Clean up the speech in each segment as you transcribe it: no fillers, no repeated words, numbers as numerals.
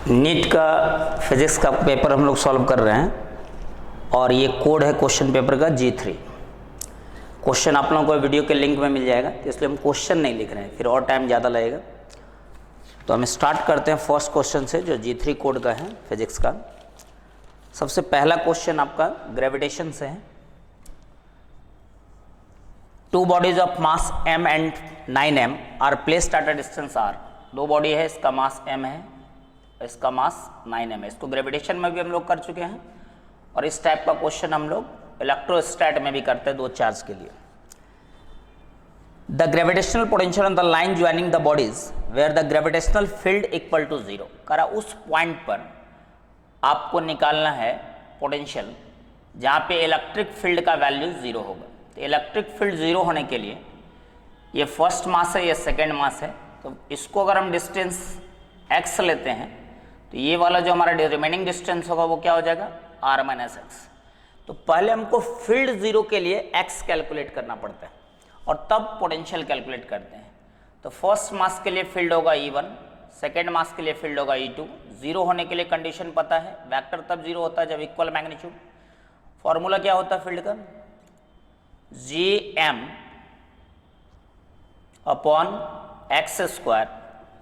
NEET का physics का paper हम लोग सॉल्व कर रहे हैं और ये कोड है क्वेश्चन पेपर का G3। क्वेश्चन आप लोगों को वीडियो के लिंक में मिल जाएगा, तो इसलिए हम क्वेश्चन नहीं लिख रहे हैं, फिर और टाइम ज़्यादा लगेगा। तो हम स्टार्ट करते हैं फर्स्ट क्वेश्चन से जो G3 कोड का है फिजिक्स का। सबसे पहला क्वेश्चन आपका ग्रेविटेशन से है। Two bodies of mass m and 9m are placed at a distance r। दो बॉडी है, इसका मास m है, इसका मास 9m है। इसको ग्रेविटेशन में भी हम लोग कर चुके हैं और इस टाइप का क्वेश्चन हम लोग इलेक्ट्रोस्टैट में भी करते हैं दो चार्ज के लिए। The gravitational potential on the line joining the bodies where the gravitational field equal to 0। करा उस पॉइंट पर आपको निकालना है पोटेंशियल जहाँ पे इलेक्ट्रिक फील्ड का वैल्यू 0 होगा। तो इलेक्ट्रिक फील्ड 0 होने के लिए ये फर्स्ट मास है, ये सेकेंड मास है, तो इसको अगर हम डिस्टेंस x लेते हैं तो ये वाला जो हमारा रिमेनिंग डिस्टेंस होगा वो क्या हो जाएगा r माइनस एक्स। तो पहले हमको फील्ड 0 के लिए x कैलकुलेट करना पड़ता है और तब पोटेंशियल कैलकुलेट करते हैं। तो फर्स्ट मास के लिए फील्ड होगा E1, सेकेंड मास के लिए फील्ड होगा E2। 0 होने के लिए कंडीशन पता है, वेक्टर तब 0 होता है जब इक्वल मैग्नीट्यूड। फॉर्मूला क्या होता है फील्ड का, Gm upon X square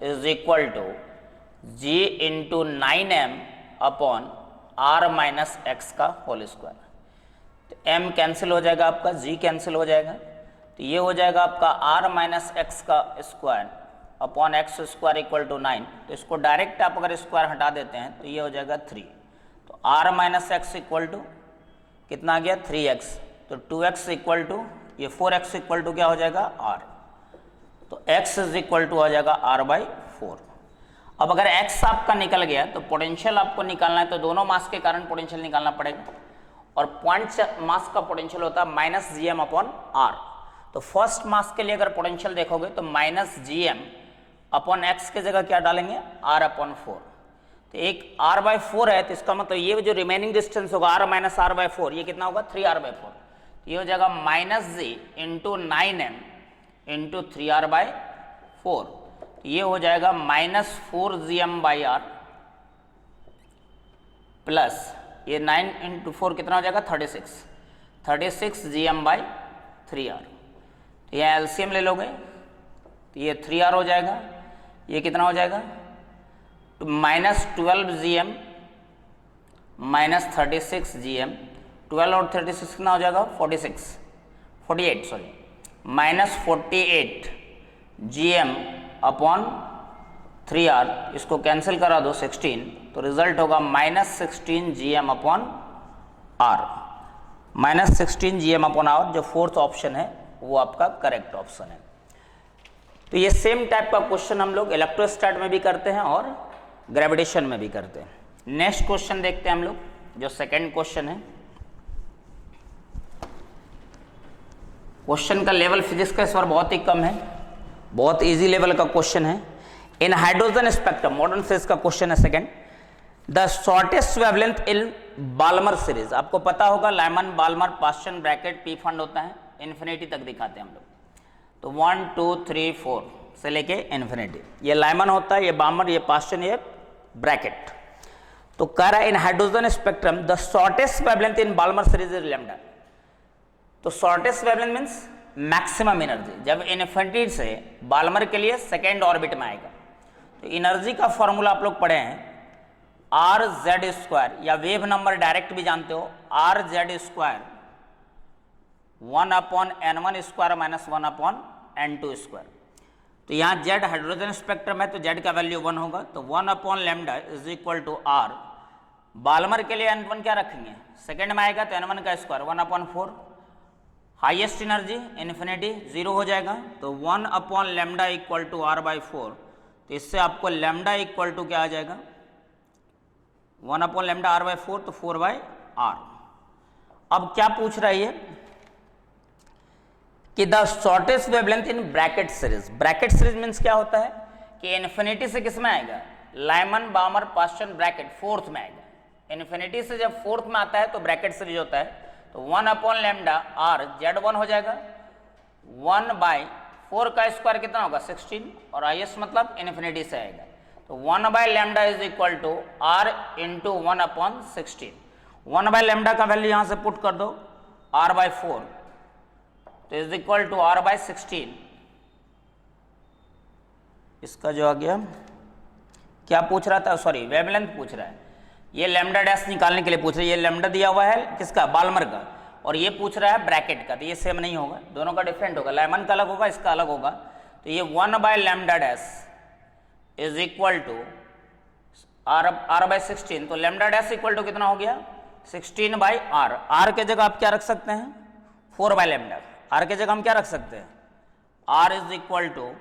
is equal to G into 9m upon r minus X का होल स्क्वायर। तो m कैंसिल हो जाएगा, आपका g कैंसिल हो जाएगा, तो ये हो जाएगा आपका r माइनस एक्स का square upon X square equal to 9। तो इसको डायरेक्ट आप अगर स्क्वायर हटा देते हैं तो ये हो जाएगा 3। तो r minus X equal to कितना आ गया 3x। तो 2x इक्वल टू ये 4x इक्वल टू क्या हो जाएगा r। तो x इज इक्वल टू आ जाएगा r/4। अब अगर x आपका निकल गया तो पोटेंशियल आपको निकालना है, तो दोनों मास के कारण पोटेंशियल निकालना पड़ेगा और पॉइंट मास का पोटेंशियल होता है माइनस Gm अपॉन r। तो फर्स्ट मास के लिए अगर पोटेंशियल देखोगे तो माइनस Gm अपॉन एक्स की जगह क्या डालेंगे r/4। तो एक r/4 है, तो इसका मतलब ये जो रिमेनिंग डिस्टेंस होगा r माइनस r/4, ये कितना होगा 3r/4। ये हो जाएगा minus g into 9m into 3r/4। ये हो जाएगा माइनस 4gm/r प्लस ये 9 इंटू 4 कितना हो जाएगा 36 gm/3r। तो ये एलसीएम ले लोगे तो ये 3r हो जाएगा, ये कितना हो जाएगा तो माइनस 12gm माइनस 36gm। 12 और 36 कितना हो जाएगा 48 sorry minus 48 gm upon 3r। इसको कैंसिल करा दो 16, तो रिजल्ट होगा minus 16 gm upon r। Minus 16 gm upon r जो फोर्थ ऑप्शन है वो आपका करेक्ट ऑप्शन है। तो ये सेम टाइप का क्वेश्चन हम लोग इलेक्ट्रोस्टैट में भी करते हैं और ग्रेविटेशन में भी करते हैं। नेक्स्ट क्वेश्चन देखते हैं हम लोग, जो सेकंड क्वेश्चन है। क्वेश्चन का लेवल फिजिक्स का इस बार बहुत ही कम है, बहुत इजी लेवल का क्वेश्चन है। In hydrogen spectrum, modern physics का क्वेश्चन है second. The shortest wavelength in Balmer series. आपको पता होगा Lyman Balmer Paschen bracket Pfund होता है, इन्फिनिटी तक दिखाते हैं हम लोग। तो 1 2 3 4 से लेके इन्फिनिटी, ये लाइमन होता है, ये बाल्मर, ये पास्चन, ये ब्रैकेट। तो कह रहा है in hydrogen spectrum the shortest wavelength in Balmer series is lambda. तो shortest wavelength means maximum energy, जब इन्फिनिटी से बाल्मर के लिए सेकेंड ऑर्बिट में आएगा। तो एनर्जी का फॉर्मूला आप लोग पढ़े हैं r/z², या वेव नंबर डायरेक्ट भी जानते हो r/z² 1 upon n1² minus 1 upon n2²। तो यहाँ z हाइड्रोजन स्पेक्ट्रम है तो z का वैल्यू 1 होगा, तो 1 upon lambda is equal to r। Balmer के लिए n1 क्या रखेंगे, सेकेंड में आएगा तो n1 का स्क्वायर 1/4। हाईएस्ट एनर्जी इन्फिनिटी 0 हो जाएगा, तो 1 upon lambda equal to r/4। तो इससे आपको लैम्डा इक्वल टू क्या आ जाएगा 1 अपॉन लैम्डा r/4, तो 4/r। अब क्या पूछ रहा है ये कि the shortest wavelength in bracket series. Bracket series means क्या होता है कि इन्फिनिटी से किस में आएगा, Lyman Balmer Paschen bracket fourth में आएगा। इन्फिनिटी से जब फोर्थ में आता है तो ब्रैकेट सीरीज होता है, तो 1 अपॉन लैम्डा r z1 हो जाएगा, 1/4 का स्क्वायर कितना होगा 16, और हाईएस्ट मतलब इन्फिनिटी से आएगा। तो 1/λ is equal to r into 1/16। 1/λ का वैल्यू यहां से पुट कर दो r/4, तो इज इक्वल टू r/16। इसका जो आ गया, क्या पूछ रहा था, सॉरी वेवलेंथ पूछ रहा है, ये लैम्डा डैश निकालने के लिए पूछ रहा है। ये लैम्डा दिया हुआ है किसका, बाल्मर का, और ये पूछ रहा है ब्रैकेट का, तो ये सेम नहीं होगा, दोनों का डिफरेंट होगा, लाइमन का अलग होगा, इसका अलग होगा। तो ये 1/λ dash is equal to r/16, तो लैम्डा डैश इक्वल टू कितना हो गया 16/r। r के जगह आप क्या रख सकते हैं 4/λ, r के जगह हम क्या रख सकते हैं r is equal to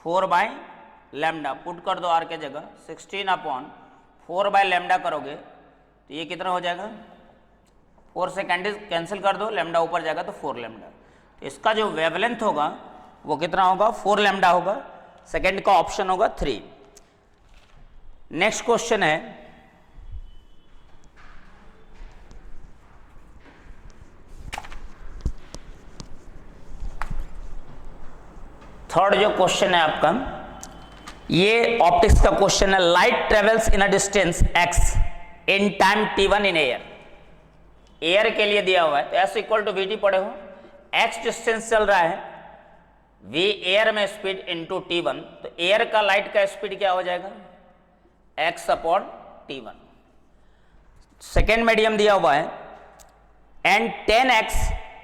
4/λ, put कर दो r के जगह 16/4/λ करोगे तो ये कितना हो जाएगा, 4 से कैंसिल कर दो, लैम्डा ऊपर जाएगा तो 4λ। तो इसका जो वेवलेंथ होगा वो कितना होगा 4λ होगा, सेकेंड का ऑप्शन होगा 3। नेक्स्ट क्वेश्चन है थर्ड जो क्वेश्चन है आपका, ये ऑप्टिक्स का क्वेश्चन है। Light travels in a distance x in time t1 in air. Air के लिए दिया हुआ है तो s इक्वल टू vt पढ़े हो, x डिस्टेंस चल रहा है, v एयर में स्पीड इंटू t1, तो एयर का लाइट का स्पीड क्या हो जाएगा x/t1। सेकेंड मीडियम दिया हुआ है and 10x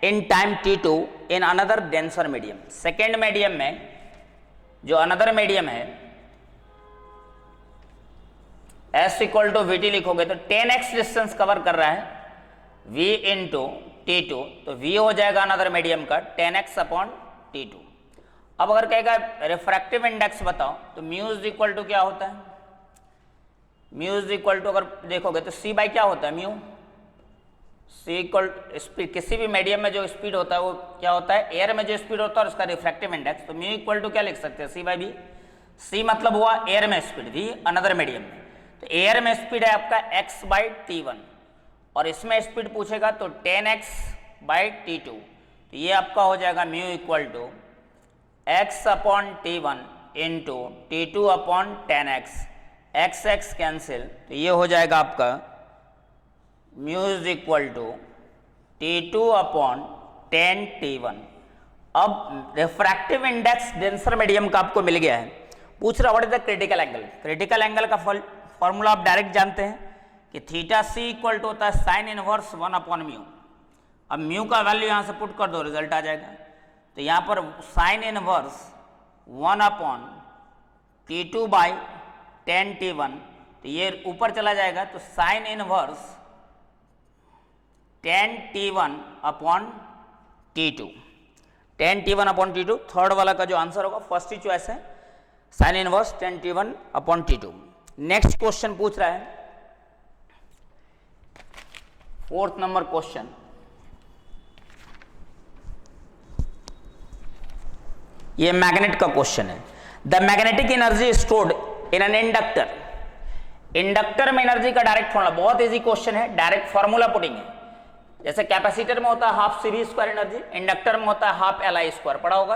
in time t2 in another denser medium. Second medium में जो अनदर मीडियम है s इक्वल टू vt लिखोगे तो 10x डिस्टेंस कवर कर रहा है v इंटू t2, तो v हो जाएगा अनदर मीडियम का 10x/t2। अब अगर कहेगा रिफ्रैक्टिव इंडेक्स बताओ तो म्यू इज इक्वल टू क्या होता है, म्यू इज इक्वल टू अगर देखोगे तो c बाई क्या होता है म्यू, c इक्वल स्पीड, किसी भी मीडियम में जो स्पीड होता है वो क्या होता है, एयर में जो स्पीड होता है और उसका रिफ्रैक्टिव इंडेक्स, तो म्यू इक्वल टू क्या लिख सकते हैं c/v। c मतलब हुआ एयर में स्पीड, v अनदर मीडियम में, तो एयर में स्पीड है आपका x/t1 और इसमें स्पीड पूछेगा तो 10x/t2, तो ये आपका हो जाएगा mu equal to x/t1 into t2/10x, x cancel, तो ये हो जाएगा आपका mu is equal to t2/10t1। अब रिफ्रैक्टिव इंडेक्स डेंसर मीडियम का आपको मिल गया है, पूछ रहा what is the critical angle. Critical angle का फॉर्मूला आप डायरेक्ट जानते हैं कि थीटा c इक्वल टू होता है साइन इनवर्स 1/म्यू। अब म्यू का वैल्यू यहां से पुट कर दो, रिजल्ट आ जाएगा। तो यहां पर साइन इनवर्स 1/t2/10t1, तो ये ऊपर चला जाएगा तो sine inverse 10t1/t2, 10t1/t2 third वाला का जो आंसर होगा, फर्स्ट ही चॉइस है sine inverse 10t1/t2। Next question पूछ रहा है फोर्थ नंबर क्वेश्चन, ये मैग्नेट का क्वेश्चन है। The magnetic energy stored in an inductor. Inductor में एनर्जी का डायरेक्ट फॉर्मूला, बहुत इजी क्वेश्चन है, डायरेक्ट फॉर्मूला पुटिंग है। जैसे कैपेसिटर में होता है हाफ CV² एनर्जी, इंडक्टर में होता है हाफ LI², पढ़ा होगा।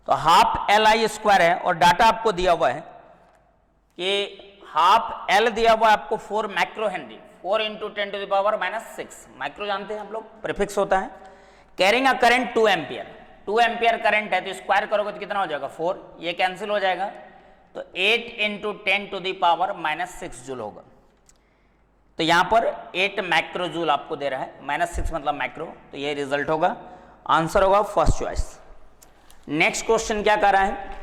तो हाफ LI² है और डाटा आपको दिया हुआ है कि हाफ L दिया हुआ है आपको 4 माइक्रो हेनरी, 4 × 10⁻⁻⁶ माइक्रो जानते हैं हम लोग, प्रीफिक्स होता है। Carrying a current 2 ampere, 2 ampere current है तो स्क्वायर करोगे तो कितना हो जाएगा 4, ये कैंसिल हो जाएगा तो 8 × 10⁻⁻⁶ जूल होगा। तो यहां पर 8 माइक्रो जूल आपको दे रहा है, -6 मतलब माइक्रो, तो ये रिजल्ट होगा, आंसर होगा फर्स्ट चॉइस। नेक्स्ट क्वेश्चन क्या कर रहा है,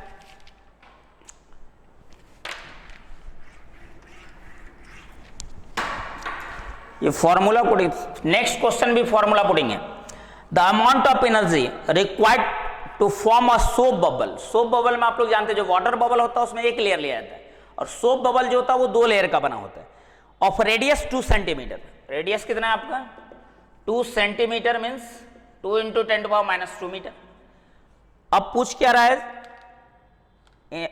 ये फॉर्मूला पुटिंग। नेक्स्ट क्वेश्चन भी फॉर्मूला पुटिंग है। The amount of energy required to form a soap bubble. Soap bubble में आप लोग जानते हैं जो वाटर बबल होता है उसमें एक लेयर लिया जाता है, और सोप बबल जो होता है वो 2 लेयर का बना होता है। ऑफ रेडियस 2 सेंटीमीटर, रेडियस कितना है आपका 2 सेंटीमीटर मीन्स 2 × 10⁻⁻² मीटर। अब पूछ क्या रहा है,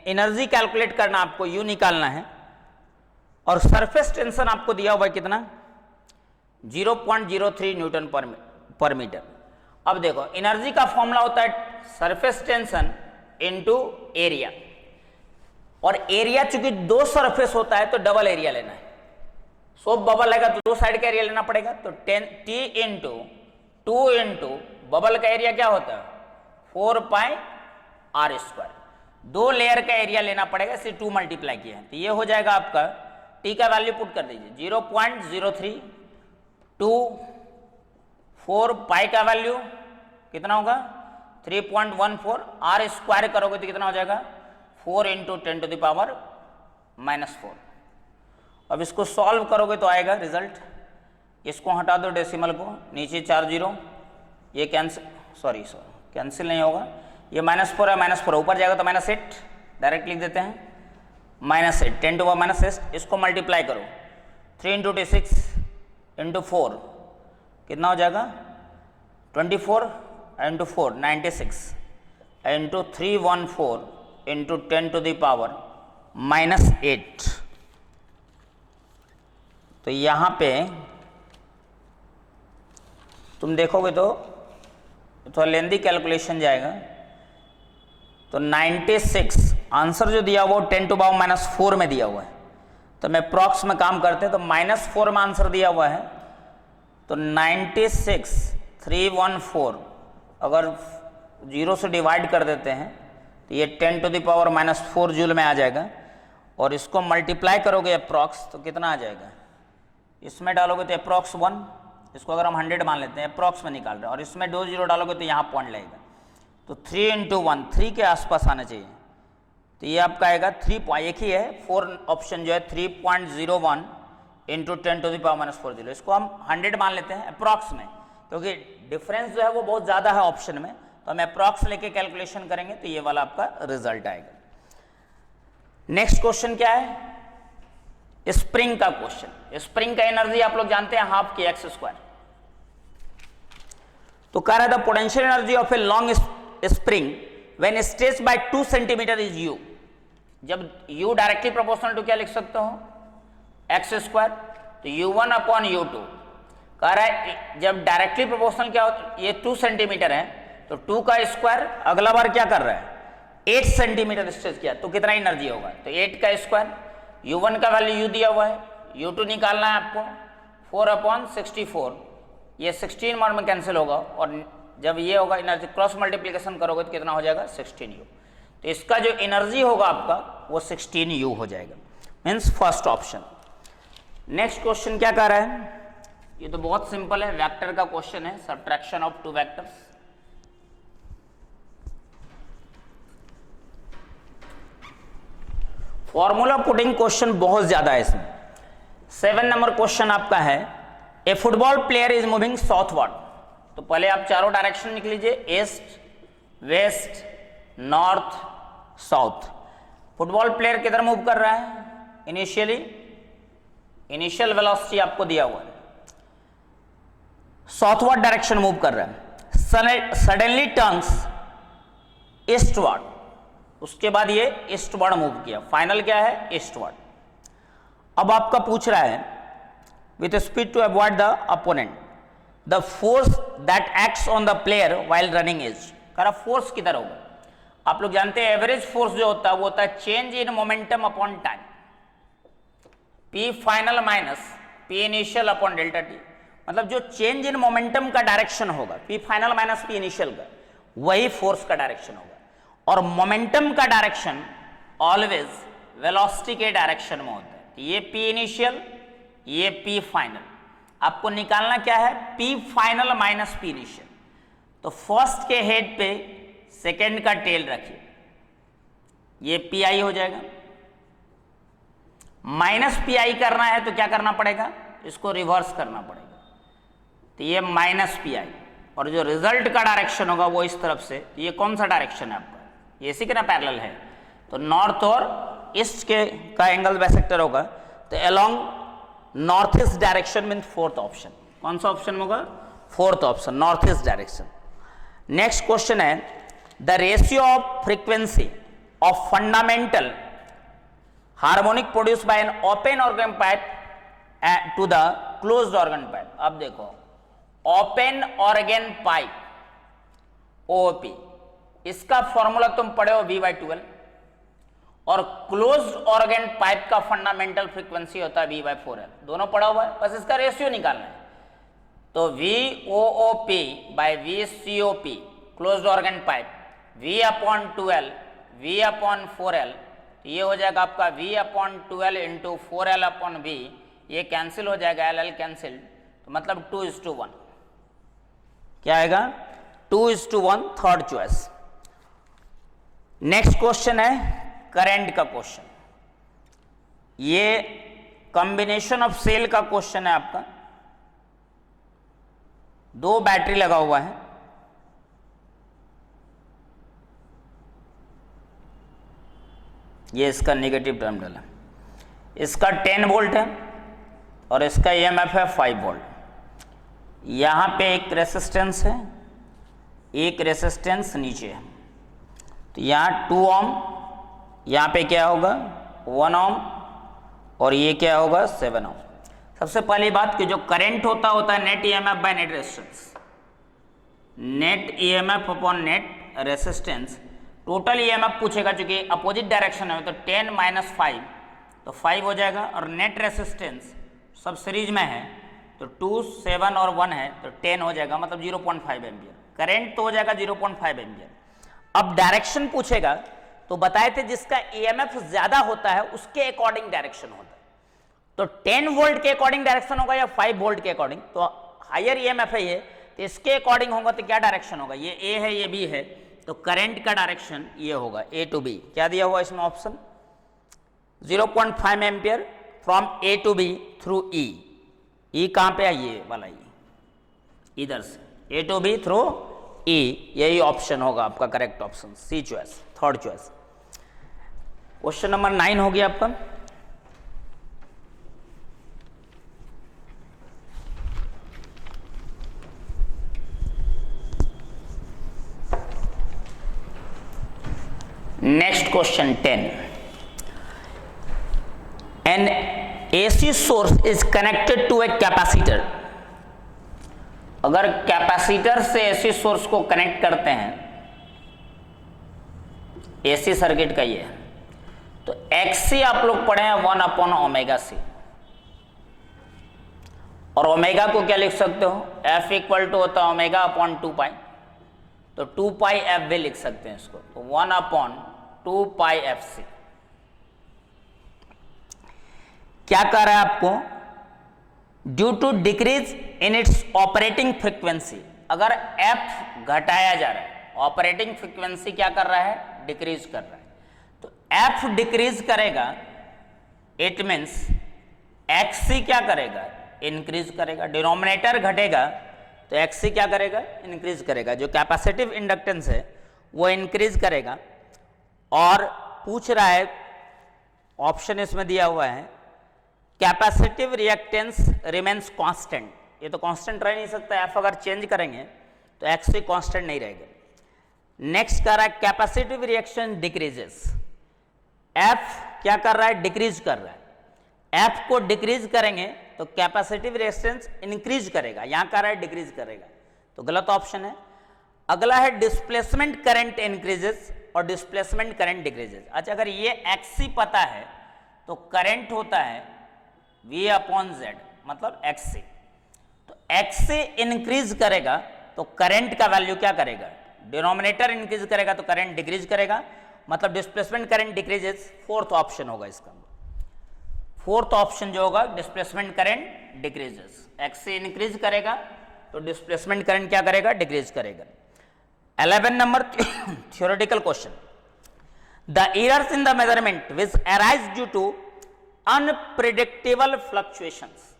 एनर्जी कैलकुलेट करना, आपको यू निकालना है, और सरफेस टेंशन आपको दिया हुआ है कितना 0.03 न्यूटन पर मीटर। अब देखो एनर्जी का फॉर्मूला होता है सरफेस टेंशन इनटू एरिया, और एरिया चूंकि दो सरफेस होता है तो डबल एरिया लेना है। सोप बबल आएगा तो दो साइड का एरिया लेना पड़ेगा, तो 10t इंटू 2 इंटू बबल का एरिया क्या होता है 4 पाई आर स्क्वायर, दो लेयर का एरिया लेना पड़ेगा, इसे 2 मल्टीप्लाई किया है तो ये हो जाएगा आपका टी का वैल्यू पुट कर दीजिए 0.03 2 4 पाई का वैल्यू कितना होगा 3.14, आर स्क्वायर करोगे तो कितना हो जाएगा 4 इंटू 10 टू द पावर -4। अब इसको सॉल्व करोगे तो आएगा रिजल्ट, इसको हटा दो डेसिमल को, नीचे 4 जीरो, ये कैंसिल नहीं होगा, ये -4 है -4 ऊपर जाएगा तो -8 डायरेक्ट लिख देते हैं -8 10 टू पावर -8, इसको मल्टीप्लाई करो 3 इंटू 6 इंटू 4 कितना हो जाएगा 24 into 4 96 into 314 into 10 to the power -8। तो यहाँ पे तुम देखोगे तो थोड़ा लेंदी कैलकुलेशन जाएगा, तो 96 आंसर जो दिया वो 10 टू पावर -4 में दिया हुआ है, तो मैं प्रॉक्स में काम करते हैं तो -4 में आंसर दिया हुआ है, तो 96 314 अगर 0 से डिवाइड कर देते हैं तो ये 10 टू द पावर -4 जूल में आ जाएगा, और इसको मल्टीप्लाई करोगे अप्रॉक्स तो कितना आ जाएगा, इसमें डालोगे तो अप्रॉक्स 1, इसको अगर हम 100 मान लेते हैं अप्रॉक्स में निकाल रहे हैं, और इसमें 2 जीरो डालोगे तो यहाँ पॉइंट लगेगा, तो 3 इंटू 1 3 के आसपास आना चाहिए, तो ये आपका आएगा 3 एक ही है 4 ऑप्शन जो है 3.01 into 10 to the power -4 zero, इसको हम 100 मान लेते हैं अप्रॉक्स में, क्योंकि डिफरेंस जो है वो बहुत ज़्यादा है ऑप्शन में, तो हम अप्रॉक्स लेके कैलकुलेशन करेंगे तो ये वाला आपका रिजल्ट आएगा। नेक्स्ट क्वेश्चन क्या है, स्प्रिंग का क्वेश्चन। स्प्रिंग का एनर्जी आप लोग जानते हैं हाफ के x स्क्वायर, तो कह रहा है the potential energy of a long spring when stretched by 2 centimetre is u। जब u डायरेक्टली प्रोपोर्शनल टू क्या लिख सकते हो x स्क्वायर, तो u1 अपॉन u2, कह रहा है जब डायरेक्टली प्रोपोर्शनल क्या होता है, ये 2 सेंटीमीटर है तो 2 का स्क्वायर अगला बार क्या कर रहा है 8 सेंटीमीटर स्ट्रेच किया तो कितना एनर्जी होगा, तो 8 का स्क्वायर, u1 का वैल्यू u दिया हुआ है, u2 निकालना है आपको 4/64, ये 16 मार में कैंसिल होगा, और जब ये होगा एनर्जी क्रॉस मल्टीप्लिकेशन करोगे तो कितना हो जाएगा 16u, तो इसका जो एनर्जी होगा आपका वो 16u हो जाएगा, means first option. Next question क्या कर रहा है, ये तो बहुत सिंपल है, वेक्टर का क्वेश्चन है, सब्ट्रैक्शन ऑफ 2 वेक्टर्स। फॉर्मूला पुटिंग क्वेश्चन बहुत ज्यादा है इसमें। 7 नंबर क्वेश्चन आपका है, a football player is moving southward, तो पहले आप चारों डायरेक्शन लिख लीजिए, east west north south. Football player किधर मूव कर रहा है, इनिशियल वेलोसिटी आपको दिया हुआ है, साउथवर्ड डायरेक्शन मूव कर रहा है, सडनली टर्न्स ईस्टवर्ड, उसके बाद ये ईस्टवर्ड मूव किया, फाइनल क्या है ईस्टवर्ड। अब आपका पूछ रहा है with speed to avoid the opponent the force that acts on the player while running is, कह रहा फोर्स किधर होगा। आप लोग जानते हैं एवरेज फोर्स जो होता है वो होता है change in momentum upon time, P final minus P initial upon delta T, मतलब जो चेंज इन मोमेंटम का डायरेक्शन होगा P final minus P initial का, वही फोर्स का डायरेक्शन होगा, और मोमेंटम का डायरेक्शन ऑलवेज वेलोसिटी के डायरेक्शन में होता है, ये पी इनिशियल ये पी फाइनल, आपको निकालना क्या है P final minus P initial, तो फर्स्ट के हेड पे सेकेंड का टेल रखिए, ये पी आई हो जाएगा, माइनस पी आई करना है तो क्या करना पड़ेगा, इसको रिवर्स करना पड़ेगा, तो ये माइनस पी आई, और जो रिजल्ट का डायरेक्शन होगा वो इस तरफ से, ये कौन सा डायरेक्शन है आपका, ये इसी के ना पैरेलल है, तो नॉर्थ और ईस्ट के का एंगल बाइसेक्टर होगा, तो along north east direction mean fourth option, कौन सा ऑप्शन होगा fourth option north east direction. Next question है the ratio of frequency of fundamental harmonic produce by an open organ pipe to the closed organ pipe. अब देखो open organ pipe OP, इसका formula तुम पढ़े हो V/12, और closed organ pipe का fundamental frequency होता है V/4L, दोनों पढ़ा हुआ है, बस इसका रेशियो निकालना है। तो VOOP by VCOP closed organ pipe V/2L V/4L, ये हो जाएगा आपका V/12 इंटू 4L/V, ये कैंसिल हो जाएगा, LL कैंसिल, तो मतलब 2:1, क्या आएगा 2:1, थर्ड चॉइस। नेक्स्ट क्वेश्चन है करंट का क्वेश्चन, ये कॉम्बिनेशन ऑफ सेल का क्वेश्चन है आपका। 2 बैटरी लगा हुआ है, ये इसका नेगेटिव टर्मिनल है, इसका 10 वोल्ट है और इसका EMF है 5 वोल्ट। यहाँ पे एक रेसिस्टेंस है, एक रेसिस्टेंस नीचे है, तो यहाँ 2 ओम, यहाँ पे क्या होगा 1 ओम और ये क्या होगा 7 ओम। सबसे पहली बात कि जो करंट होता है net EMF by net resistance, net EMF upon net resistance. Total EMF पूछेगा, चूंकि अपोजिट डायरेक्शन है तो 10 - 5 तो 5 हो जाएगा, और नेट रेजिस्टेंस सब सीरीज में है तो 2, 7 और 1 है तो 10 हो जाएगा, मतलब 0.5 एम्पियर। करंट तो हो जाएगा 0.5 एम्पियर। अब डायरेक्शन पूछेगा तो बताए थे जिसका EMF ज्यादा होता है उसके अकॉर्डिंग डायरेक्शन होता है, तो 10 वोल्ट के अकॉर्डिंग डायरेक्शन होगा या 5 वोल्ट के अकॉर्डिंग, तो हायर EMF है ये, तो इसके अकॉर्डिंग होगा तो क्या डायरेक्शन होगा, ये A है ये B है, तो करंट का डायरेक्शन ये होगा A to B। क्या दिया हुआ इसमें option 0.5 ampere from A to B through E। E कहां पे है, ये वाला E, इधर से A to B through E, यही ऑप्शन होगा आपका correct option, C choice, third choice. Question number 9 हो गया आपका। Next question 10, an AC source is connected to a capacitor. अगर कैपेसिटर से AC सोर्स को कनेक्ट करते हैं, AC सर्किट का ये है, तो XC आप लोग पढ़े हैं 1/ωc, और ओमेगा को क्या लिख सकते हो, F इक्वल टू होता है ω/2π, तो 2πf भी लिख सकते हैं इसको, तो 1/2πfc। क्या कह रहा है आपको, due to decrease in its operating frequency, अगर F घटाया जा रहा है, ऑपरेटिंग फ्रीक्वेंसी क्या कर रहा है, डिक्रीज कर रहा है, तो F डिक्रीज करेगा, इट मीन्स XC क्या करेगा, इंक्रीज करेगा। डिनोमिनेटर घटेगा तो XC क्या करेगा, इंक्रीज करेगा। जो कैपेसिटिव इंडक्टेंस है वो इंक्रीज करेगा, और पूछ रहा है, ऑप्शन इसमें दिया हुआ है, कैपेसिटिव रिएक्टेंस रिमेन्स कांस्टेंट, ये तो कांस्टेंट रह नहीं सकता, F अगर चेंज करेंगे तो XC कांस्टेंट नहीं रहेगा। नेक्स्ट कर रहा है कैपेसिटिव रिएक्शन डिक्रीजेस, F क्या कर रहा है, डिक्रीज कर रहा है, F को डिक्रीज करेंगे तो कैपेसिटिव रेजिस्टेंस इंक्रीज करेगा, यहां कह रहा है डिक्रीज करेगा, तो गलत ऑप्शन है। अगला है डिस्प्लेसमेंट करंट इंक्रीजेस और डिस्प्लेसमेंट करंट डिक्रीजेस। अच्छा, अगर ये XC पता है तो करंट होता है V/Z, मतलब XC, तो XC इंक्रीज करेगा तो करंट का वैल्यू क्या करेगा, डिनोमिनेटर इंक्रीज करेगा तो करंट डिक्रीज करेगा, मतलब displacement current decreases, fourth option होगा इसका। फोर्थ ऑप्शन जो होगा displacement current decreases, XC increase करेगा तो डिस्प्लेसमेंट करंट क्या करेगा, डिक्रीज करेगा। 11 number theoretical question, the errors in the measurement which arise due to unpredictable fluctuations,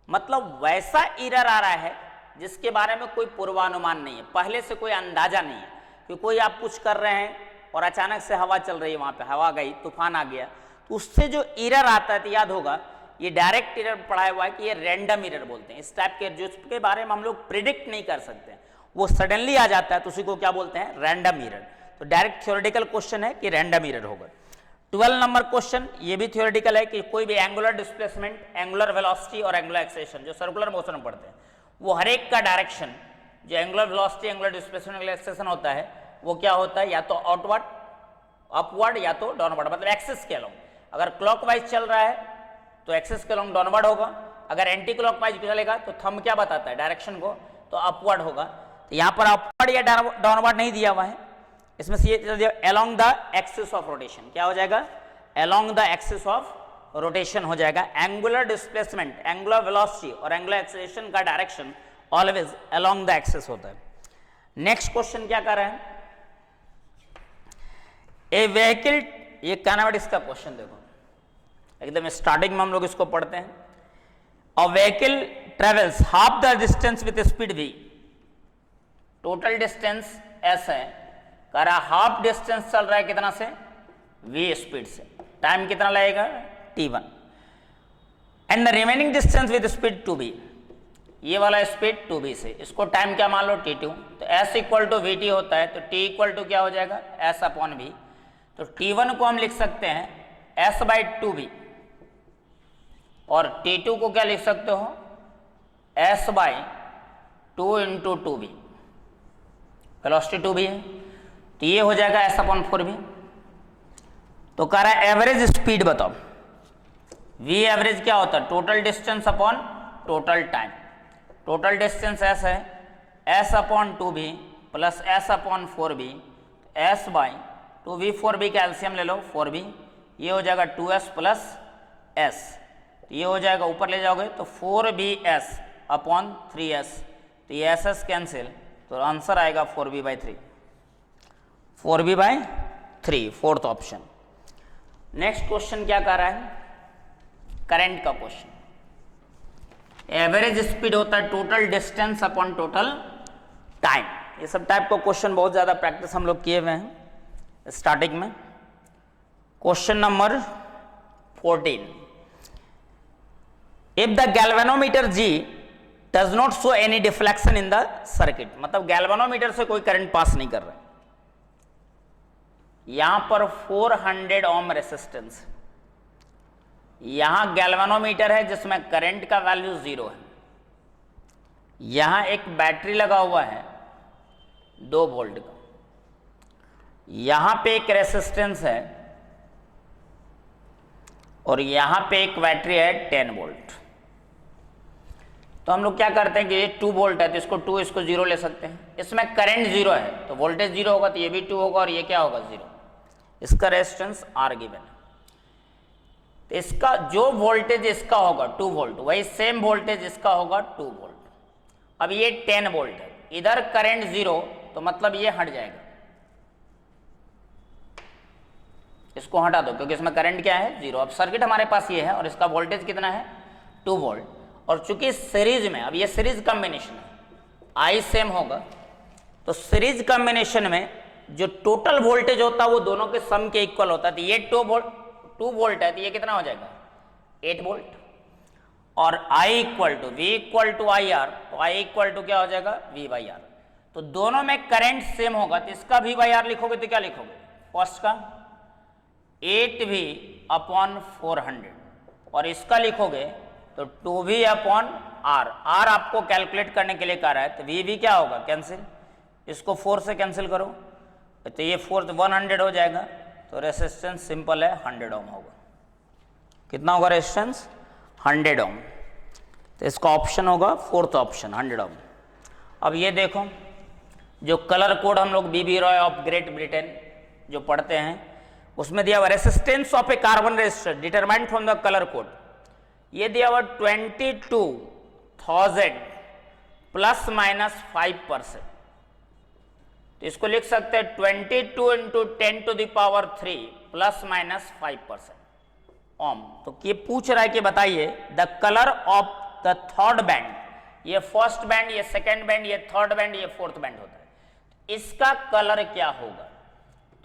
मतलब वैसा एरर आ रहा है जिसके बारे में कोई पूर्वानुमान नहीं है, पहले से कोई अंदाजा नहीं है, कि कोई आप कुछ कर रहे हैं और अचानक से हवा चल रही है, वहां पे हवा गई, तूफान आ गया, तो उससे जो एरर आता है, तो याद होगा ये डायरेक्ट एरर पढ़ाया हुआ है कि ये रैंडम एरर बोलते हैं। इस टाइप के जिसके बारे में हम लोग प्रिडिक्ट नहीं कर सकते, वो सडनली आ जाता है, तो उसी को क्या बोलते हैं, रैंडम एरर। तो डायरेक्ट थ्योरेटिकल क्वेश्चन है कि रैंडम एरर होगा। 12 नंबर क्वेश्चन, ये भी थ्योरेटिकल है कि कोई भी एंगुलर डिस्प्लेसमेंट, एंगुलर वेलोसिटी और एंगुलर एक्सेलेरेशन, जो सर्कुलर मोशन में पढ़ते हैं, वो हर एक का डायरेक्शन, जो angular velocity, angular displacement, angular acceleration होता है, वो क्या होता है, या तो आउटवर्ड अपवर्ड या तो डाउनवर्ड, मतलब एक्सिस के अलोंग। अगर क्लॉकवाइज चल रहा है तो एक्सिस के अलोंग डाउनवर्ड होगा, अगर एंटी क्लॉकवाइज चलेगा तो थंब क्या बताता है डायरेक्शन को, तो अपवर्ड होगा। तो यहाँ पर अपवर्ड या डाउनवर्ड नहीं दिया हुआ है, इसमें से ये along the axis of rotation, क्या हो जाएगा, along the axis of rotation हो जाएगा। एंगुलर डिस्प्लेसमेंट, एंगुलर वेलोसिटी और एंगुलर एक्सेलरेशन का direction always along the axis होता है। नेक्स्ट क्वेश्चन क्या कर रहे हैं, ए व्हीकल, ये काइनेमेटिक्स का क्वेश्चन देखो, एकदम स्टार्टिंग में हम लोग इसको पढ़ते हैं। A vehicle travels half the distance with speed v, total distance s है, कह रहा हाफ डिस्टेंस चल रहा है कितना से, v स्पीड से, टाइम कितना लगेगा t1, and the remaining distance with speed 2b, ये वाला स्पीड 2b से, इसको टाइम क्या मान लो t2, तो s इक्वल टू vt होता है, तो t इक्वल टू क्या हो जाएगा s अपॉन v, तो t1 को हम लिख सकते हैं s बाई 2b, और t2 को क्या लिख सकते हो s by 2 into 2b, velocity 2b है, तो ये हो जाएगा s अपॉन 4b। तो कह रहा है एवरेज स्पीड बताओ, v एवरेज क्या होता है, total distance upon total time, total distance s है, s upon 2b plus s upon 4b, s by 2b 4b का एलसीएम ले लो 4b, ये हो जाएगा 2s प्लस s, ये हो जाएगा ऊपर ले जाओगे तो 4bs अपॉन 3s, तो ये s कैंसिल, तो आंसर आएगा 4b by 3, 4b by 3, fourth option. Next question क्या कर रहा है, करंट का क्वेश्चन। एवरेज स्पीड होता है total distance upon total time, ये सब टाइप का क्वेश्चन बहुत ज्यादा प्रैक्टिस हम लोग किए हुए हैं स्टार्टिंग में। Question number 14, if the galvanometer G does not show any deflection in the circuit, मतलब गैल्वेनोमीटर से कोई करंट पास नहीं कर रहा है, यहां पर 400 ओम रेसिस्टेंस, यहां गैल्वेनोमीटर है जिसमें करंट का वैल्यू 0 है, यहां एक बैटरी लगा हुआ है 2 वोल्ट का, यहां पे एक रेसिस्टेंस है और यहां पे एक बैटरी है 10 वोल्ट। तो हम लोग क्या करते हैं कि ये 2 वोल्ट है तो इसको 2, इसको 0 ले सकते हैं, इसमें करंट 0 है तो वोल्टेज 0 होगा, तो ये भी 2 होगा और ये क्या होगा 0, इसका रेजिस्टेंस R गिवन है। तो इसका जो वोल्टेज इसका होगा 2 वोल्ट, वही सेम वोल्टेज इसका होगा 2 वोल्ट। अब ये 10 वोल्ट है, इधर करंट 0, तो मतलब ये हट जाएगा, इसको हटा दो क्योंकि इसमें करंट क्या है 0। अब सर्किट हमारे पास ये है और इसका वोल्टेज कितना है 2 वोल्ट, और चूंकि सीरीज में, अब ये सीरीज कॉम्बिनेशन है, आई सेम होगा, तो सीरीज कॉम्बिनेशन में जो टोटल वोल्टेज होता है वो दोनों के सम के इक्वल होता है। तो ये 2 वोल्ट है तो ये कितना हो जाएगा 8 वोल्ट, और I equal to V equal to I R, तो I इक्वल टू क्या हो जाएगा V बाई आर। तो दोनों में करंट सेम होगा, तो इसका V बाई आर लिखोगे तो क्या लिखोगे, फर्स्ट का 8V अपॉन 400, और इसका लिखोगे तो 2V अपॉन R, R आपको कैलकुलेट करने के लिए कह रहा है, तो V भी क्या होगा कैंसिल, इसको 4 से कैंसिल करो तो ये 4 100 हो जाएगा, तो रेसिस्टेंस सिंपल है 100 ओम होगा। कितना होगा रेजिस्टेंस 100 ओम, तो इसका ऑप्शन होगा फोर्थ ऑप्शन 100 ओम। अब ये देखो जो कलर कोड हम लोग BB Roy of Great Britain जो पढ़ते हैं उसमें दिया हुआ resistance of a carbon resistor determined from the colour code, ये दिया हुआ 22,000 प्लस माइनस 5%, तो इसको लिख सकते हैं 22 into 10 to the power 3 plus minus 5% ohm. तो ये पूछ रहा है कि बताइए the colour of the third band, ये फर्स्ट बैंड, ये सेकेंड बैंड, ये थर्ड बैंड, ये फोर्थ बैंड होता है, इसका कलर क्या होगा।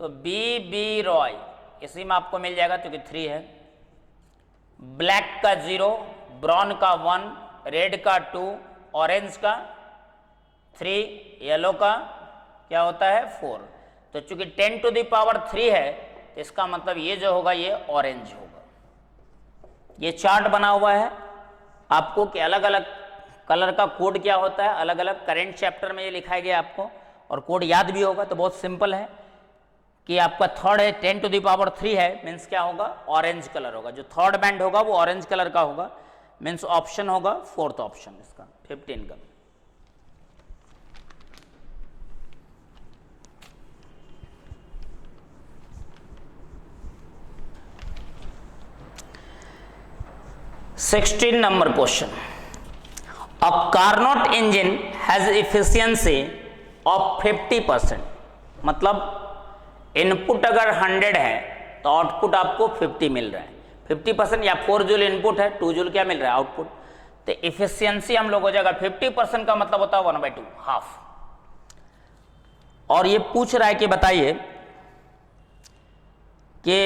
तो बी रॉय इसी में आपको मिल जाएगा क्योंकि 3 है, ब्लैक का 0, ब्राउन का 1, रेड का 2, ऑरेंज का 3, येलो का क्या होता है 4। तो चूंकि 10 टू द पावर 3 है तो इसका मतलब ये जो होगा ये ऑरेंज होगा। ये चार्ट बना हुआ है आपको कि अलग अलग कलर का कोड क्या होता है, अलग अलग करंट चैप्टर में ये लिखाया गया आपको, और कोड याद भी होगा तो बहुत सिंपल है। कि आपका थर्ड है 10⁻³ है, मीन्स क्या होगा, ऑरेंज कलर होगा, जो थर्ड बैंड होगा वो ऑरेंज कलर का होगा, मीन्स ऑप्शन होगा फोर्थ ऑप्शन इसका 15 का। Sixteen number question, a Carnot engine has efficiency of 50%, मतलब इनपुट अगर 100 है तो आउटपुट आपको 50 मिल रहा है, 50% या 4 जूल इनपुट है, 2 जूल क्या मिल रहा है आउटपुट, तो इफिशियंसी हम लोग हो जाएगा 50% का मतलब होता है 1/2 हाफ। और ये पूछ रहा है कि बताइए कि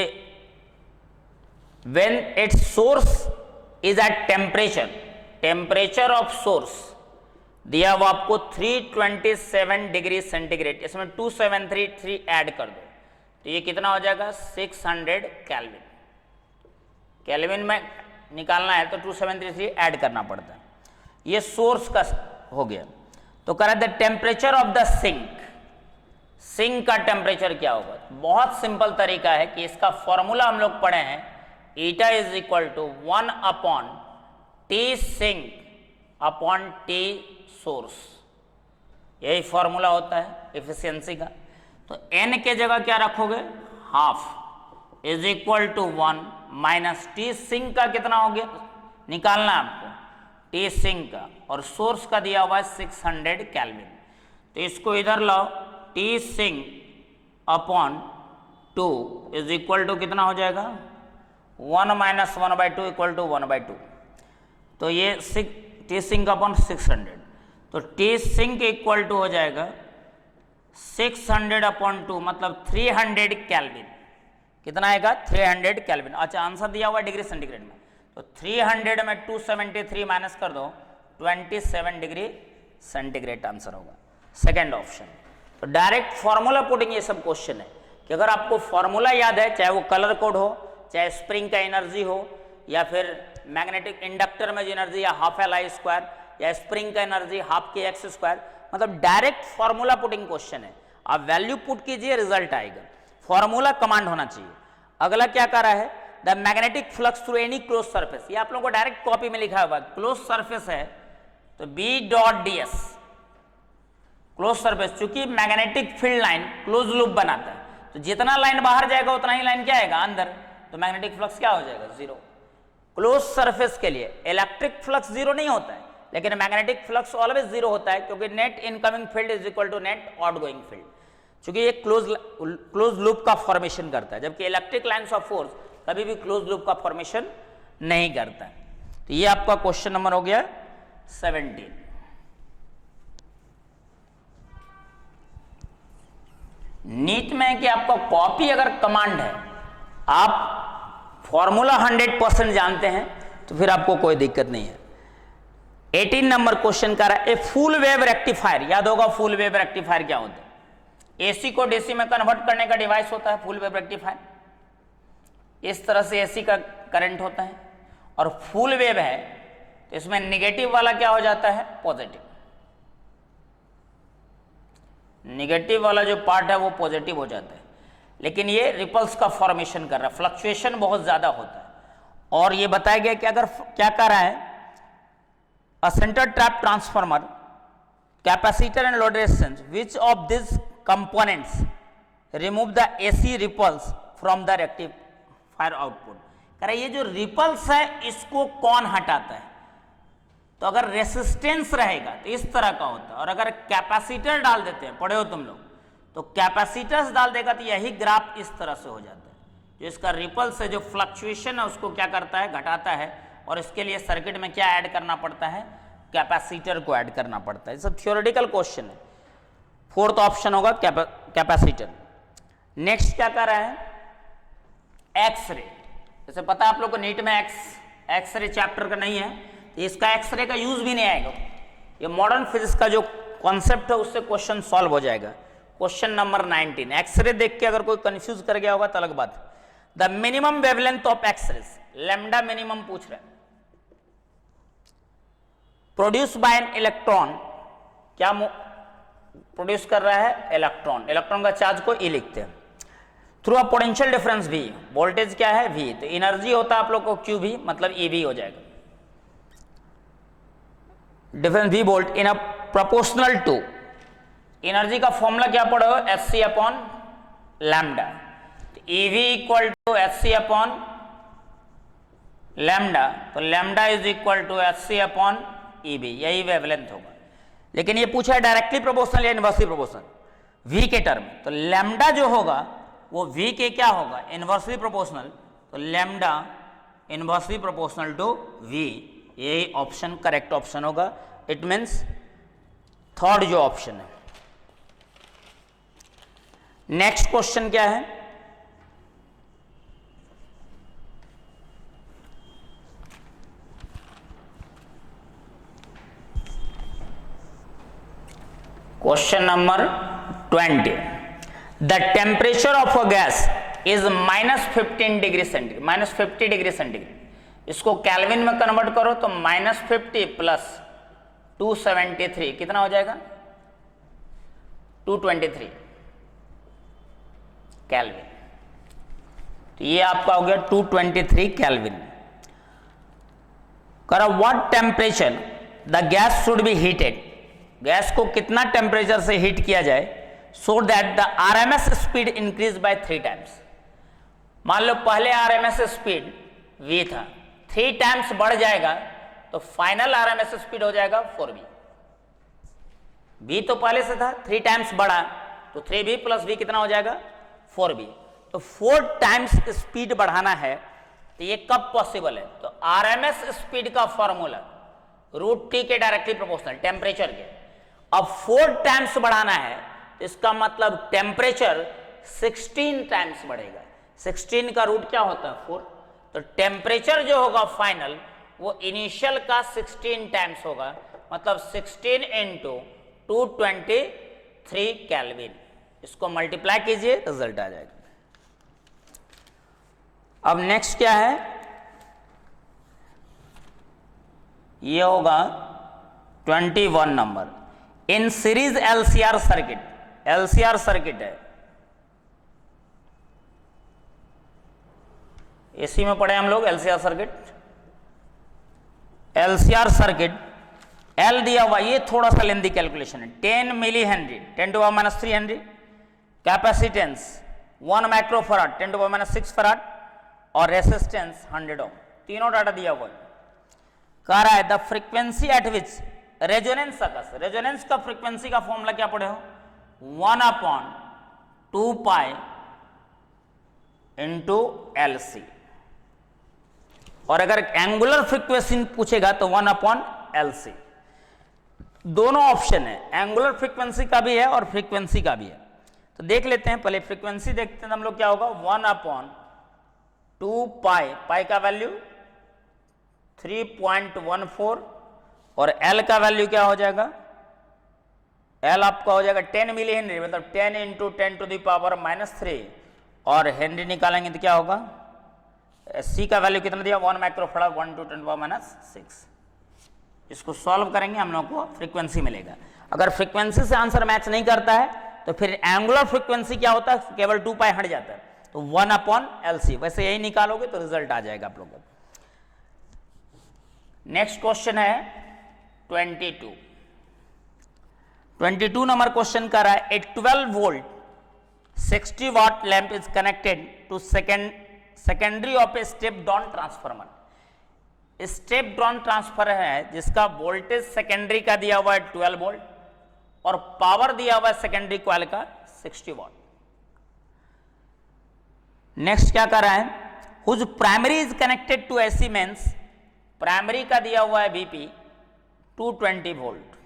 when it's source is at temperature of source दिया वो आपको 327 डिग्री सेंटीग्रेड, इसमें 2733 ऐड कर दो तो ये कितना हो जाएगा 600 केल्विन। केल्विन में निकालना है तो 2733 ऐड करना पड़ता है। ये सोर्स का हो गया। तो कह रहा the temperature of the sink का टेम्परेचर क्या होगा। बहुत सिंपल तरीका है कि इसका फॉर्मूला हम लोग पढ़े हैं, eta is equal to 1/T sink upon T source, यही फॉर्मूला होता है एफिशिएंसी का। तो n के जगह क्या रखोगे half is equal to 1 minus T sink का कितना हो गया निकालना आपको, T सिंक का, और सोर्स का दिया हुआ है 600 केल्विन। तो इसको इधर लाओ, T sink upon 2 is equal to कितना हो जाएगा 1 माइनस 1/2 इक्वल टू 1/2। तो ये T सिंक अपॉन 600, तो T सिंक इक्वल टू हो जाएगा 600/2 मतलब 300 केल्विन। कितना आएगा 300 केल्विन। अच्छा आंसर दिया हुआ डिग्री सेंटीग्रेड में, तो 300 में 273 माइनस कर दो 27 डिग्री सेंटीग्रेड आंसर होगा सेकेंड ऑप्शन। तो डायरेक्ट फॉर्मूला पुटिंग ये सब क्वेश्चन है कि अगर आपको फॉर्मूला याद है, चाहे वो कलर कोड हो, चाहे स्प्रिंग का एनर्जी हो, या फिर मैग्नेटिक इंडक्टर में जो एनर्जी है हाफ Li², या स्प्रिंग का एनर्जी हाफ kx², मतलब डायरेक्ट फॉर्मूला पुटिंग क्वेश्चन है। आप वैल्यू पुट कीजिए रिजल्ट आएगा, फॉर्मूला कमांड होना चाहिए। अगला क्या कर रहा है, the magnetic flux through any close surface, ये आप लोगों को डायरेक्ट कॉपी में लिखा हुआ है, क्लोज सरफेस है तो B.ds क्लोज सरफेस, चूंकि magnetic field line close loop बनाता है तो जितना लाइन बाहर जाएगा उतना ही लाइन क्या आएगा अंदर, तो मैग्नेटिक फ्लक्स क्या हो जाएगा 0। क्लोज सरफेस के लिए इलेक्ट्रिक फ्लक्स 0 नहीं होता है, लेकिन मैग्नेटिक फ्लक्स ऑलवेज 0 होता है, क्योंकि net incoming field is equal to net outgoing field, क्योंकि ये क्लोज लूप का फॉर्मेशन करता है, जबकि इलेक्ट्रिक लाइन्स ऑफ फोर्स कभी भी क्लोज लूप का फॉर्मेशन नहीं करता है। तो ये आपका क्वेश्चन नंबर हो गया 17। नीट में है कि आपका कॉपी अगर कमांड है, आप फॉर्मूला 100% जानते हैं तो फिर आपको कोई दिक्कत नहीं है। 18 नंबर क्वेश्चन का रहा है ए फुल वेव रेक्टिफायर। याद होगा फुल वेव रेक्टिफायर क्या होता है, एसी को डीसी में कन्वर्ट करने का डिवाइस होता है फुल वेव रेक्टिफायर। इस तरह से एसी का करंट होता है, और फुल वेव है तो इसमें नेगेटिव वाला क्या हो जाता है पॉजिटिव, नेगेटिव वाला जो पार्ट है वो पॉजिटिव हो जाता है, लेकिन ये रिपल्स का फॉर्मेशन कर रहा है, फ्लक्चुएशन बहुत ज्यादा होता है। और ये बताया गया कि अगर क्या कर रहा है, a centre trap transformer, capacitor and load resistance, which of this components remove the AC ripples from the rectifier output. कह रहा है ये जो रिपल्स है इसको कौन हटाता है, तो अगर रेसिस्टेंस रहेगा तो इस तरह का होता है, और अगर कैपेसिटर डाल देते हैं, पढ़े हो तुम लोग, तो कैपेसिटर्स डाल देगा तो यही ग्राफ इस तरह से हो जाता है। जो इसका रिपल्स है, जो फ्लक्चुएशन है उसको क्या करता है घटाता है, और इसके लिए सर्किट में क्या ऐड करना पड़ता है कैपेसिटर को ऐड करना पड़ता है। सब थ्योरेटिकल क्वेश्चन है। फोर्थ ऑप्शन होगा कैपेसिटर। नेक्स्ट क्या कर रहा है एक्सरे। जैसे पता है आप लोग को नीट में एक्सरे चैप्टर का नहीं है, तो इसका एक्सरे का यूज भी नहीं आएगा। ये मॉडर्न फिजिक्स का जो कॉन्सेप्ट है उससे क्वेश्चन सॉल्व हो जाएगा। क्वेश्चन नंबर 19, एक्सरे देख के अगर कोई कंफ्यूज कर गया होगा तो अलग बात है। The minimum wavelength of X rays, lambda minimum पूछ रहे हैं। प्रोड्यूस बाय एन इलेक्ट्रॉन, क्या प्रोड्यूस कर रहा है इलेक्ट्रॉन, इलेक्ट्रॉन का चार्ज को ई लिखते हैं। Through a potential difference V, voltage क्या है V, तो एनर्जी होता है आप लोग को QV, मतलब EV हो जाएगा, difference V volt in a proportional to, energy का फॉर्मूला क्या पढ़े हो, Hc upon lambda, EV equal to Hc upon lambda, तो lambda is equal to Hc upon EV, यही वेवलेंथ होगा। लेकिन ये पूछा है डायरेक्टली प्रोपोर्शनल या इनवर्सली प्रोपोर्शनल, V के टर्म, तो लैम्डा जो होगा वो V के क्या होगा, इनवर्सली प्रोपोर्शनल, तो lambda inversely proportional to V, यही ऑप्शन करेक्ट ऑप्शन होगा। इट मीन्स थर्ड जो ऑप्शन है। नेक्स्ट क्वेश्चन क्या है, question number 20, the temperature of a gas is -15 degree centigrade, -50 degree centigrade, इसको केल्विन में कन्वर्ट करो तो -50 प्लस 273 कितना हो जाएगा, 223 केल्विन, तो ये आपका हो गया 223 केल्विन। करो what temperature the gas should be heated, gas को कितना टेम्परेचर से हीट किया जाए so that the RMS speed increase by 3 times. मान लो पहले आरएमएस स्पीड V था, 3 टाइम्स बढ़ जाएगा तो फाइनल आरएमएस स्पीड हो जाएगा 4V। V तो पहले से था, 3 टाइम्स बढ़ा तो 3V प्लस V कितना हो जाएगा 4V, तो 4 टाइम्स स्पीड बढ़ाना है, तो ये कब पॉसिबल है, तो आरएमएस स्पीड का फॉर्मूला √T के डायरेक्टली प्रोपोर्शनल टेम्परेचर के, अब 4 टाइम्स बढ़ाना है तो इसका मतलब टेम्परेचर 16 टाइम्स बढ़ेगा, 16 का रूट क्या होता है 4, तो टेम्परेचर जो होगा फाइनल वो इनिशियल का 16 टाइम्स होगा, मतलब 16 इंटू 223 केल्विन, इसको मल्टीप्लाई कीजिए रिजल्ट आ जाएगा। अब नेक्स्ट क्या है, ये होगा 21 number, in series LCR circuit, LCR circuit है, इसी में पढ़े हम लोग LCR circuit, LCR circuit L दिया हुआ, ये थोड़ा सा लेंदी कैलकुलेशन है, 10 milli henry 10⁻³ henry, capacitance 1 microfarad 10⁻6 farad और रेसिस्टेंस 100 ओम, तीनों डाटा दिया हुआ है। कह रहा है the frequency at which resonance सकस, रेजोनेंस का फ्रीक्वेंसी का फॉर्मूला क्या पढ़े हो, 1/2 पाई इंटू LC, और अगर एंगुलर फ्रीक्वेंसी पूछेगा तो 1/LC। दोनों ऑप्शन है, एंगुलर फ्रीक्वेंसी का भी है और फ्रीक्वेंसी का भी है, तो देख लेते हैं, पहले फ्रीक्वेंसी देखते हैं हम लोग, क्या होगा 1/2 पाई, पाई का वैल्यू 3.14 और L का वैल्यू क्या हो जाएगा, L आपका हो जाएगा 10 मिली हेनरी, मतलब 10 इंटू 10⁻³ और हेनरी निकालेंगे तो क्या होगा, C का वैल्यू कितना दिया 1 माइक्रोफराड 1 × 10⁻6, इसको सॉल्व करेंगे हम लोग को फ्रीक्वेंसी मिलेगा। अगर फ्रीक्वेंसी से आंसर मैच नहीं करता है तो फिर एंगुलर फ्रीक्वेंसी क्या होता है, केवल 2 पाई हट जाता है, तो 1/LC, वैसे यही निकालोगे तो रिजल्ट आ जाएगा आप लोगों को। नेक्स्ट क्वेश्चन है 22 नंबर क्वेश्चन कर रहा है, a 12 volt 60 watt lamp is connected to secondary of a step down transformer. Step down transfer है जिसका वोल्टेज सेकेंडरी का दिया हुआ है 12 वोल्ट और पावर दिया हुआ है सेकेंडरी कॉइल का 60 वाट। नेक्स्ट क्या कर रहा है, whose primary is connected to AC mains, primary का दिया हुआ है VP 220 volt,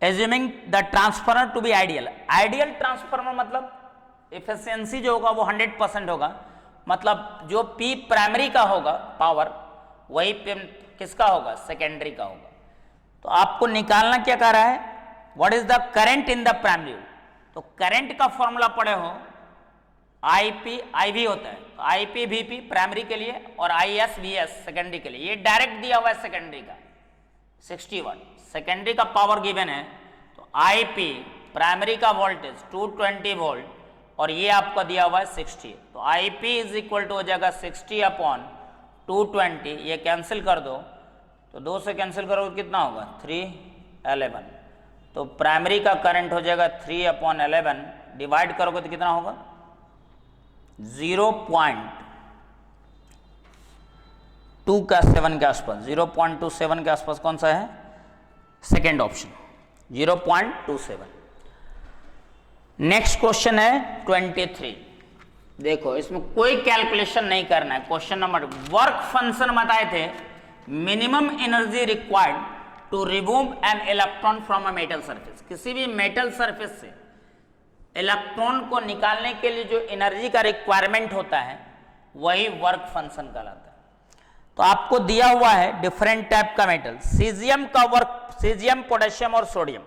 assuming the transformer to be ideal. Ideal transformer मतलब एफिशिएंसी जो होगा वो 100% होगा, मतलब जो P प्राइमरी का होगा पावर वही P किसका होगा, सेकेंडरी का होगा। तो आपको निकालना क्या कर रहा है, what is the current in the primary, तो करंट का फॉर्मूला पढ़े हो IP IV होता है, तो IP VP प्राइमरी के लिए और IS VS सेकेंडरी के लिए, ये डायरेक्ट दिया हुआ है सेकेंडरी का 60 वाट, सेकेंडरी का पावर गिवन है, तो IP प्राइमरी का वोल्टेज 220 वोल्ट और ये आपका दिया हुआ है 60, तो IP इज इक्वल टू हो जाएगा 60/220, ये कैंसिल कर दो तो 2 से कैंसिल करोगे कितना होगा 311, तो प्राइमरी का करंट हो जाएगा 3/11, डिवाइड करोगे तो कितना होगा 0.27 के आसपास, 0.27 के आसपास कौन सा है सेकेंड ऑप्शन 0.27। नेक्स्ट क्वेश्चन है 23, देखो इसमें कोई कैलकुलेशन नहीं करना है। क्वेश्चन नंबर वर्क फंक्शन बताए थे minimum energy required to remove an electron from a metal surface, किसी भी मेटल सरफेस से इलेक्ट्रॉन को निकालने के लिए जो एनर्जी का रिक्वायरमेंट होता है वही वर्क फंक्शन कहलाता है। तो आपको दिया हुआ है डिफरेंट टाइप का मेटल, सीजियम का वर्क, सीजियम पोटेशियम और सोडियम।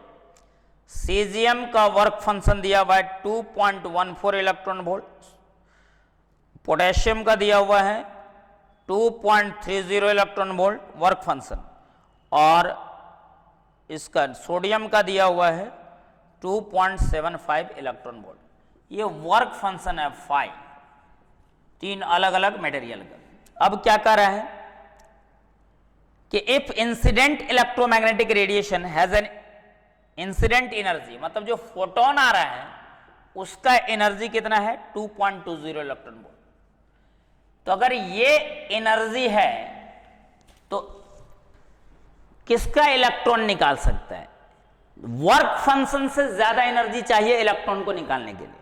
सीजियम का वर्क फंक्शन दिया हुआ है 2.14 इलेक्ट्रॉन वोल्ट, पोटेशियम का दिया हुआ है 2.30 इलेक्ट्रॉन वोल्ट वर्क फंक्शन, और इसका सोडियम का दिया हुआ है 2.75 इलेक्ट्रॉन वोल्ट। ये वर्क फंक्शन है 5, 3 अलग अलग मटेरियल का। अब क्या कर रहा है कि if incident electromagnetic radiation has an incident energy, मतलब जो फोटोन आ रहा है उसका एनर्जी कितना है 2.20 इलेक्ट्रॉन वोल्ट। तो अगर ये एनर्जी है तो किसका इलेक्ट्रॉन निकाल सकता है, वर्क फंक्शन से ज्यादा एनर्जी चाहिए इलेक्ट्रॉन को निकालने के लिए।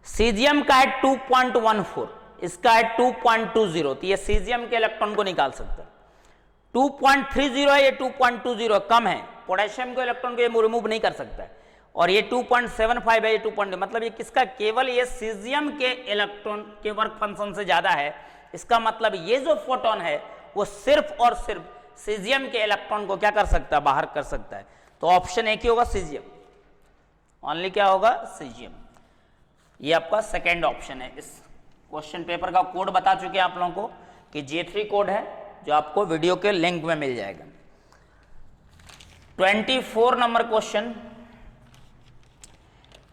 सीजियम का है 2.14, इसका है 2.20, तो ये सीजियम के इलेक्ट्रॉन को निकाल सकता है। 2.30 है, ये 2.20 कम है, पोटेशियम के इलेक्ट्रॉन को ये रिमूव नहीं कर सकता है, और ये 2.75 है, ये 2. मतलब ये किसका, केवल ये सीजियम के इलेक्ट्रॉन के वर्क फंक्शन से ज्यादा है। इसका मतलब ये जो फोटोन है वो सिर्फ और सिर्फ सीजियम के इलेक्ट्रॉन को क्या कर सकता है, बाहर कर सकता है। तो ऑप्शन एक ही होगा सीजियम, ओनली क्या होगा सीजियम। ये आपका सेकेंड ऑप्शन है। इस क्वेश्चन पेपर का कोड बता चुके हैं आप लोगों को कि J3 कोड है, जो आपको वीडियो के लिंक में मिल जाएगा। 24 number question,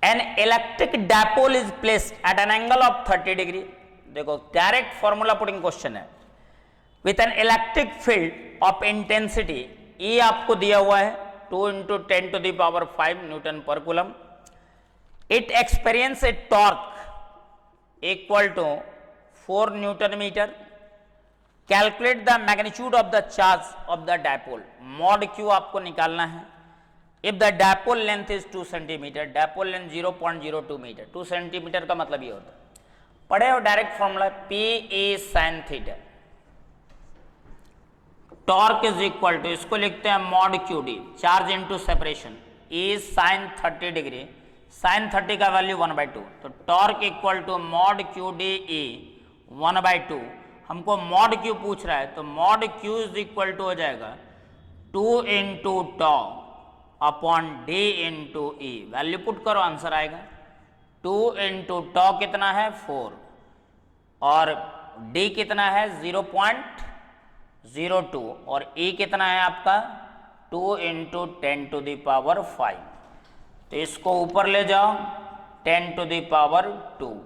an electric dipole is placed at an angle of 30 degree. देखो डायरेक्ट फॉर्मूला पुटिंग क्वेश्चन है। With an electric field of intensity E आपको दिया हुआ है 2 × 10⁵ न्यूटन पर coulomb. It experience a torque equal to 4 newton metre. Calculate the magnitude of the charge of the dipole. Mod Q आपको निकालना है। If the dipole length is 2 centimetre, dipole length 0.02 metre, 2 centimetre का मतलब ये होता है, पढ़े हो direct formula PE sin theta. Torque is equal to, इसको लिखते हैं mod QD, charge into separation, E sin 30 degree, sin 30 का वैल्यू 1/2, तो torque equal to mod QD E 1/2। हमको मॉड Q पूछ रहा है, तो mod Q is equal to हो जाएगा 2 × τ upon D × E। Value put करो, आंसर आएगा 2 × τ कितना है 4, और D कितना है 0.02, और E कितना है आपका 2 × 10⁵। तो इसको ऊपर ले जाओ 10⁵,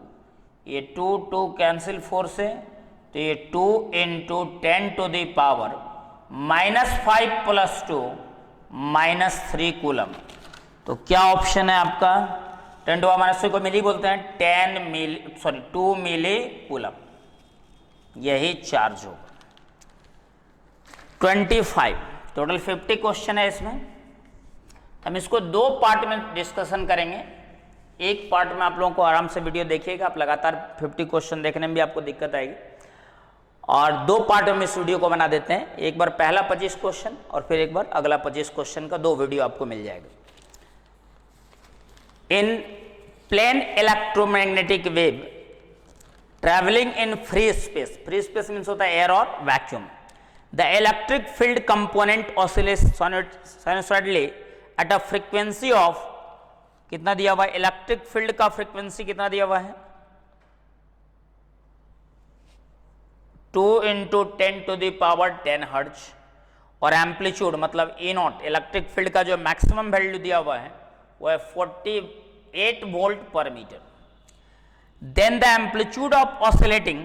ये 2 कैंसिल 4 से, तो ये 2 × 10⁻⁻5 + 2 -3 कूलम। तो क्या ऑप्शन है आपका, 10⁻⁻3 को मिली बोलते हैं, 2 मिली कूलम, यही चार्ज होगा। 25 टोटल 50 क्वेश्चन है इसमें। हम इसको 2 पार्ट में डिस्कशन करेंगे। एक पार्ट में आप लोगों को आराम से वीडियो देखिएगा, आप लगातार 50 क्वेश्चन देखने में भी आपको दिक्कत आएगी, और 2 पार्ट में इस वीडियो को बना देते हैं। एक बार पहला 25 क्वेश्चन और फिर एक बार अगला 25 क्वेश्चन का 2 वीडियो आपको मिल जाएगा। In plane electromagnetic wave travelling in free space, free space means होता है एयर और vacuum, the electric field component oscillates sinusoidally at a frequency of, कितना दिया हुआ है, इलेक्ट्रिक फील्ड का फ्रीक्वेंसी कितना दिया हुआ है 2 × 10⁻10 हर्ट्ज, और एम्पलीट्यूड मतलब E0, इलेक्ट्रिक फील्ड का जो मैक्सिमम वैल्यू दिया हुआ है वो है 48 वोल्ट पर metre. Then the amplitude of oscillating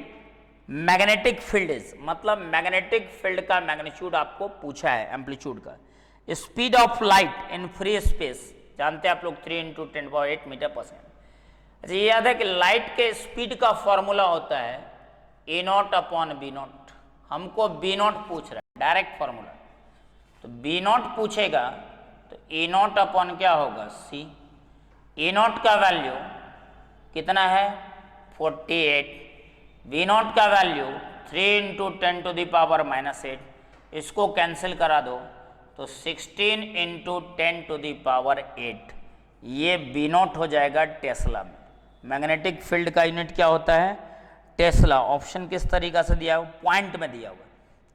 magnetic field is, मतलब मैग्नेटिक फील्ड का मैग्नीट्यूड आपको पूछा है, एम्पलीट्यूड का। Speed of light in free space, जानते हैं आप लोग 3 × 10⁸ मीटर पर सेकेंड। अच्छा, ये याद है कि लाइट के स्पीड का फॉर्मूला होता है A0/B0। हमको B0 पूछ रहा है, डायरेक्ट फॉर्मूला। तो B0 पूछेगा तो A0 क्या होगा, C। A0 का वैल्यू कितना है, 48। B0 का वैल्यू 3 × 10⁻⁸। इसको कैंसिल करा दो तो 16 × 10⁸। ये B0 हो जाएगा टेस्ला में। मैग्नेटिक फील्ड का यूनिट क्या होता है, टेस्ला। ऑप्शन किस तरीका से दिया हुआ, पॉइंट में दिया हुआ।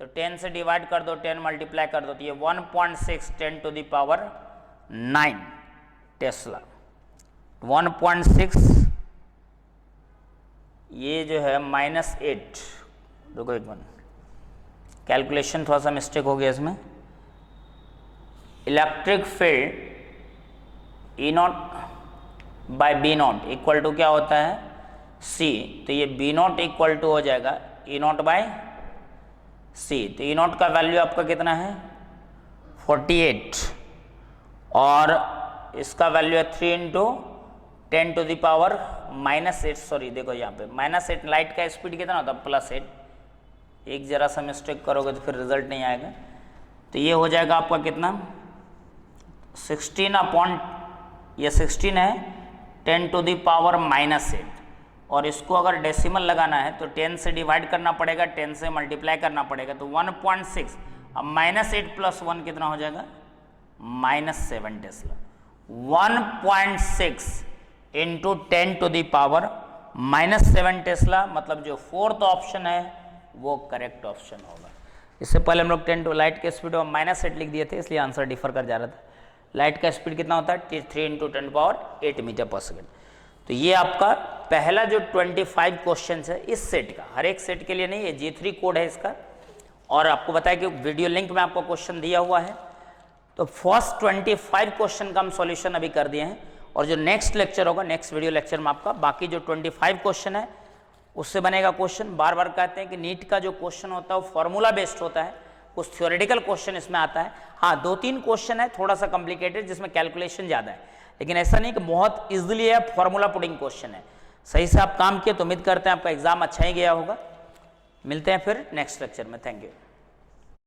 तो 10 से डिवाइड कर दो, 10 मल्टीप्लाई कर दो, तो ये 1.6 10⁹ टेस्ला। 1.6 ये जो है -8, रुको एक मिनट, कैलकुलेशन थोड़ा सा मिस्टेक हो गया इसमें। Electric field E0/B0 equal to क्या होता है, C। तो ये B0 इक्वल टू हो जाएगा E0/C। तो E0 का वैल्यू आपका कितना है, 48, और इसका वैल्यू है 3 × 10⁻⁻8। सॉरी, देखो यहाँ पे -8, लाइट का स्पीड कितना होता है, +8। एक जरा सा मिस्टेक करोगे तो फिर रिजल्ट नहीं आएगा। तो ये हो जाएगा आपका कितना, 16 ये 16 है 10⁻⁻8। और इसको अगर डेसिमल लगाना है तो 10 से डिवाइड करना पड़ेगा, 10 से मल्टीप्लाई करना पड़ेगा। तो 1.6, अब -8 + 1 कितना हो जाएगा, -7 टेस्ला। 1.6 × 10⁻⁻7 टेस्ला, मतलब जो फोर्थ ऑप्शन है वो करेक्ट ऑप्शन होगा। इससे पहले हम लोग 10 लाइट के स्पीड में -8 लिख दिए थे, इसलिए आंसर डिफर कर जा रहा था। लाइट का स्पीड कितना होता है, 3 × 10⁸ मीटर पर सेकेंड। तो ये आपका पहला जो 25 क्वेश्चन है इस सेट का, हर एक सेट के लिए नहीं, ये G3 कोड है इसका। और आपको बताया कि वीडियो लिंक में आपको क्वेश्चन दिया हुआ है। तो फर्स्ट 25 क्वेश्चन का हम सॉल्यूशन अभी कर दिए हैं, और जो नेक्स्ट लेक्चर होगा, नेक्स्ट वीडियो लेक्चर में आपका बाकी जो 25 क्वेश्चन है उससे बनेगा क्वेश्चन। बार बार कहते हैं कि नीट का जो क्वेश्चन होता है वो फॉर्मूला बेस्ड होता है, कुछ थ्योरेटिकल क्वेश्चन इसमें आता है। हाँ, 2-3 क्वेश्चन है थोड़ा सा कॉम्प्लिकेटेड जिसमें कैलकुलेशन ज़्यादा है, लेकिन ऐसा नहीं कि बहुत इजीली है, फॉर्मूला पुटिंग क्वेश्चन है। सही से आप काम किए तो उम्मीद करते हैं आपका एग्जाम अच्छा ही गया होगा। मिलते हैं फिर नेक्स्ट लेक्चर में। Thank you.